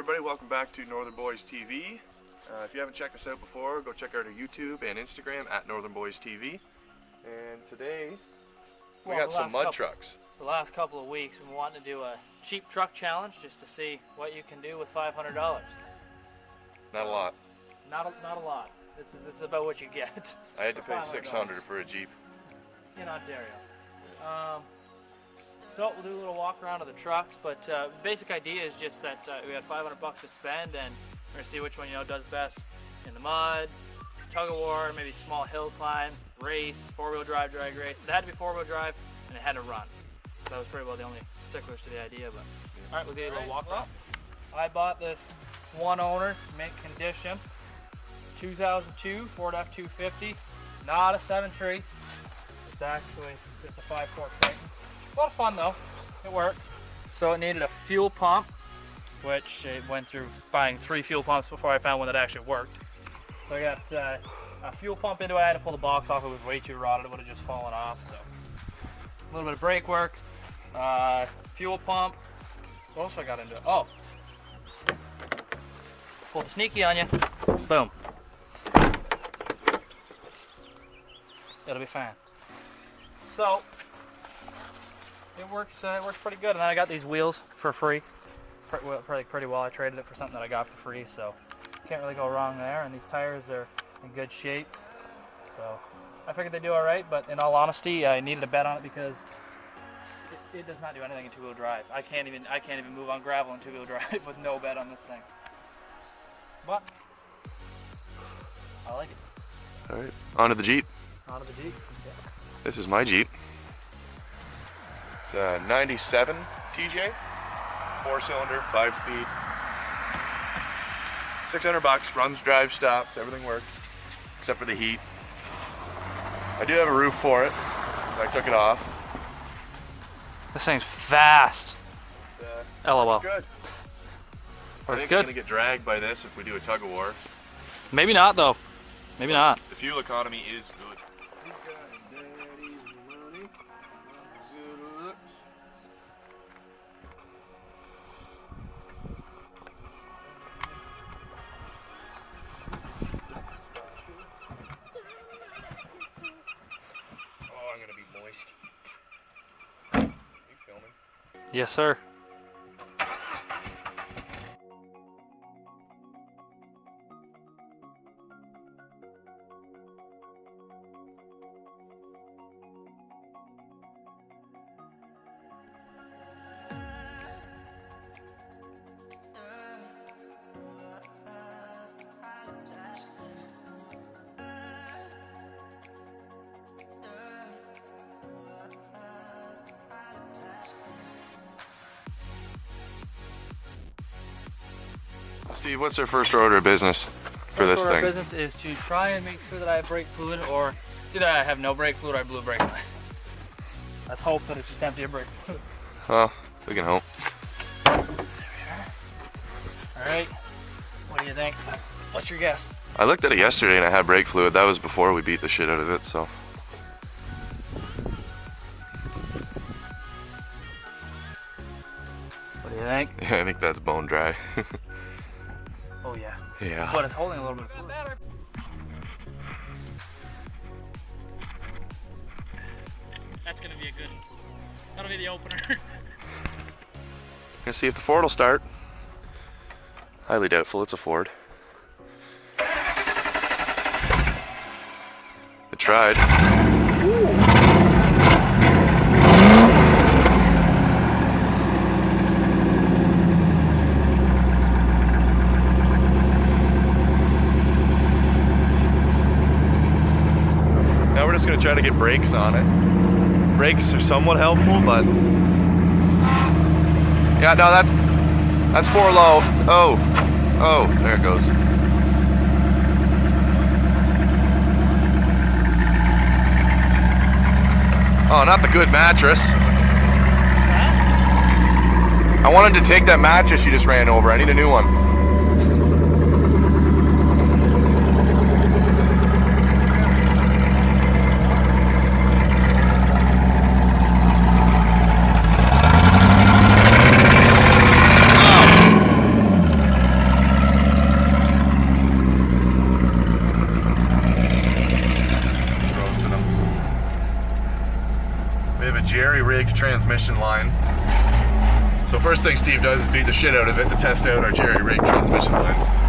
everybody, welcome back to Northern Boys TV. If you haven't checked us out before, go check out our YouTube and Instagram at Northern Boys TV. And today we got some mud trucks. The last couple of weeks we wanted to do a cheap truck challenge just to see what you can do with $500. Not a lot. Not a lot. This is about what you get. I had to pay $600 for a Jeep. In Ontario. So we'll do a little walk around of the trucks, but basic idea is just that we had $500 to spend, and we're gonna see which one does best in the mud, tug of war, maybe small hill climb, race, four-wheel drive drag race. It had to be four-wheel drive, and it had to run. So that was pretty well the only sticklers to the idea. But all right, we'll get a little walk around. I bought this one owner, mint condition, 2002 Ford F-250, not a 7.3. It's actually just a 5.4 Titan. A lot of fun though, it worked. So it needed a fuel pump, which it went through buying 3 fuel pumps before I found one that actually worked. So I got a fuel pump into it. I had to pull the box off, it was way too rotted, it would have just fallen off. So a little bit of brake work, fuel pump. So what else I got into it? Oh, pull the sneaky on you, boom. It'll be fine. So it works pretty good, and then I got these wheels for free. Pretty well. I traded it for something that I got for free, so can't really go wrong there. And these tires are in good shape, so I figured they do all right. But in all honesty, I needed a bet on it because it does not do anything in two-wheel drive. I can't even move on gravel in two-wheel drive with no bet on this thing. But I like it. All right, onto the Jeep. Onto the Jeep. Yeah. This is my Jeep. It's a 97 TJ, 4-cylinder, 5-speed. $600, runs, drives, stops, everything works, except for the heat. I do have a roof for it. I took it off. This thing's fast. LOL. Good. I think it's gonna get dragged by this if we do a tug of war. Maybe not though. Maybe not. The fuel economy is good. Yes, sir. Steve, what's our first order of business for this thing? First order of business is to try and make sure that I have brake fluid, or either I have no brake fluid or I blew a brake line. Let's hope that it's just empty of brake fluid. Well, we can hope. There we are. Alright, what do you think? What's your guess? I looked at it yesterday and I had brake fluid. That was before we beat the shit out of it, so. What do you think? Yeah, I think that's bone dry. Oh yeah. Yeah. But it's holding a little bit of fluid. That's gonna be a good one. That'll be the opener. Gonna see if the Ford will start. Highly doubtful, it's a Ford. It tried. Now we're just going to try to get brakes on it. Brakes are somewhat helpful, but yeah, no, that's 4 low. Oh, there it goes. Oh, not the good mattress. I wanted to take that mattress you just ran over. I need a new one. transmission line. So first thing Steve does is beat the shit out of it to test out our jerry-rig transmission lines.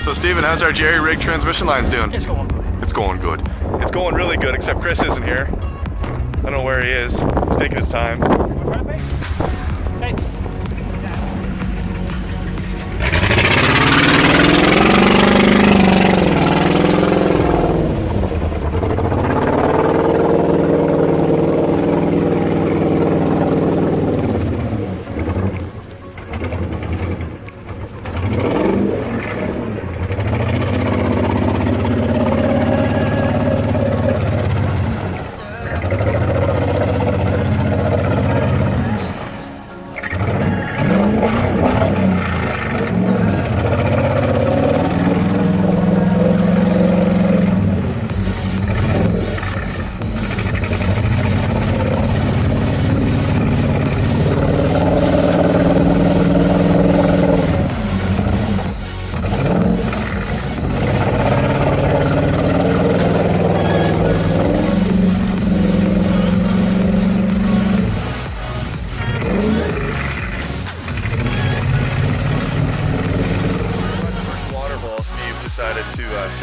So Steven, how's our jerry-rig transmission lines doing? It's going good. It's going good. It's going really good, except Chris isn't here. I don't know where he is. He's taking his time. Okay.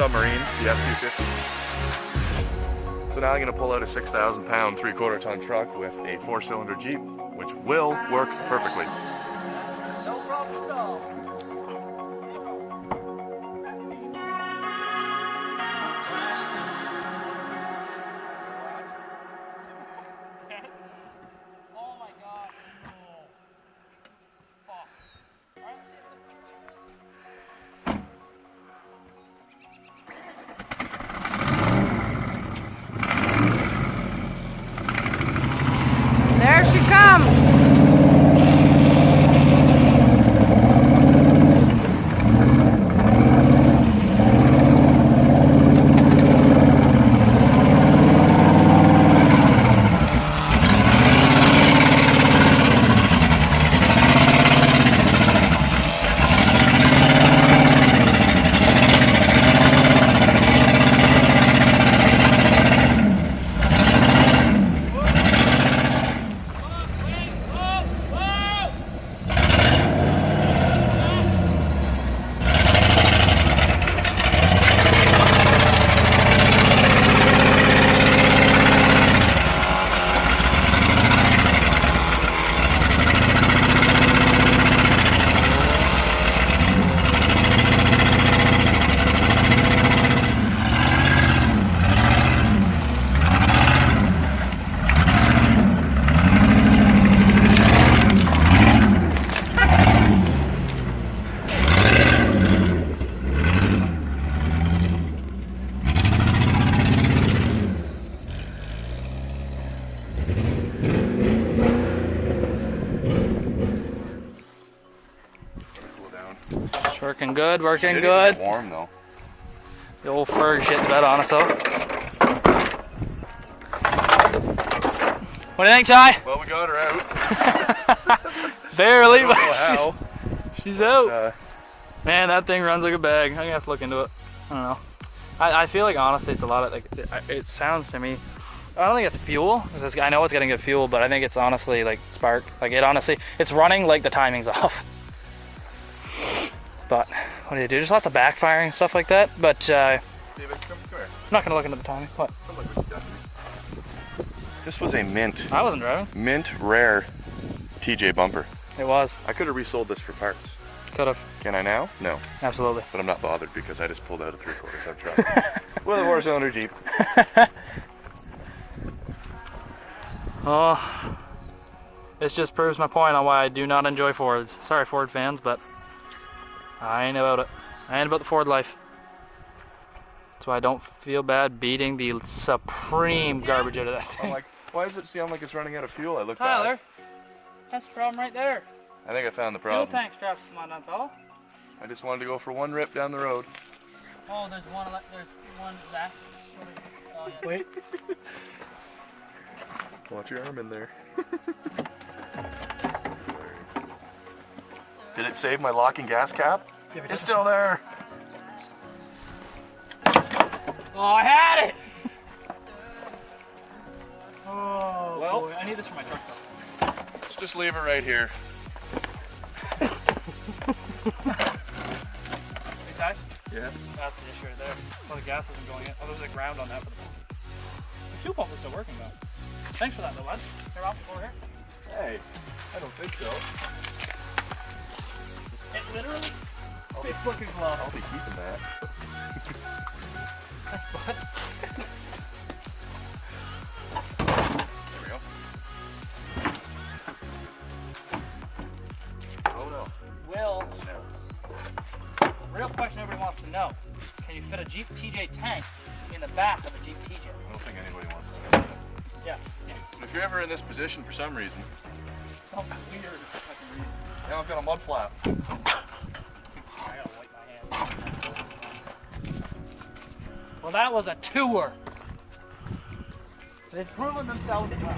submarine, the F-250. So now I'm going to pull out a 6,000 pound 3/4 ton truck with a 4-cylinder Jeep, which will work perfectly. No problem at all. Oh my god. Oh. Fuck. There she comes. Working good, working It good. is warm though. The old Ferg shit the bed on us out. What do you think, Ty? Well, we got her out. Barely, I don't but know how. she's out. Uh, Man, that thing runs like a bag. I'm gonna have to look into it. I don't know. I feel like honestly it's a lot of like, it sounds to me, I don't think it's fuel, because I know it's getting good fuel, but I think it's honestly like spark. Like it honestly, it's running like the timing's off. But what do you do? There's lots of backfiring and stuff like that. But David, come here. I'm not gonna look into the timing. What? Come look what you done. This was a mint I wasn't driving. rare TJ bumper. It was. I could have resold this for parts. Could have. Can I now? No. Absolutely. But I'm not bothered because I just pulled out a 3/4 ton truck with a 4-cylinder Jeep. Oh, it just proves my point on why I do not enjoy Fords. Sorry, Ford fans, but I ain't about it. I ain't about the Ford life. That's why I don't feel bad beating the supreme garbage out of that I'm thing. like, why does it sound like it's running out of fuel? I look Tyler, back. that's the problem right there. I think I found the Fuel problem. tank straps, come on, fella. I just wanted to go for one rip down the road. Oh, there's one that's sort of, oh yeah. Wait. Watch your arm in there. Did it save my locking gas cap? Yeah, It's still there. Oh, I had it! Oh, Well, boy. I need this for my truck though. Let's just leave it right here. Hey, Ty? Yeah. That's the issue right there. Well, the gas isn't going in. Oh, there's a ground on that for the pump. The fuel pump is still working though. Thanks for that though, bud. Here, Ralph, over here. Hey, I don't think so. It literally, it's looking low. I'll be keeping that. Thanks, bud. There we go. Oh no. Will, real question everybody wants to know. Can you fit a Jeep TJ tank in the back of a Jeep TJ? I don't think anybody wants to know that. Yes. Yes. So if you're ever in this position for some reason, Some weird fucking reason. now I've got a mud flap. I gotta wipe my hands. Well, that was a tour. They've proven themselves well.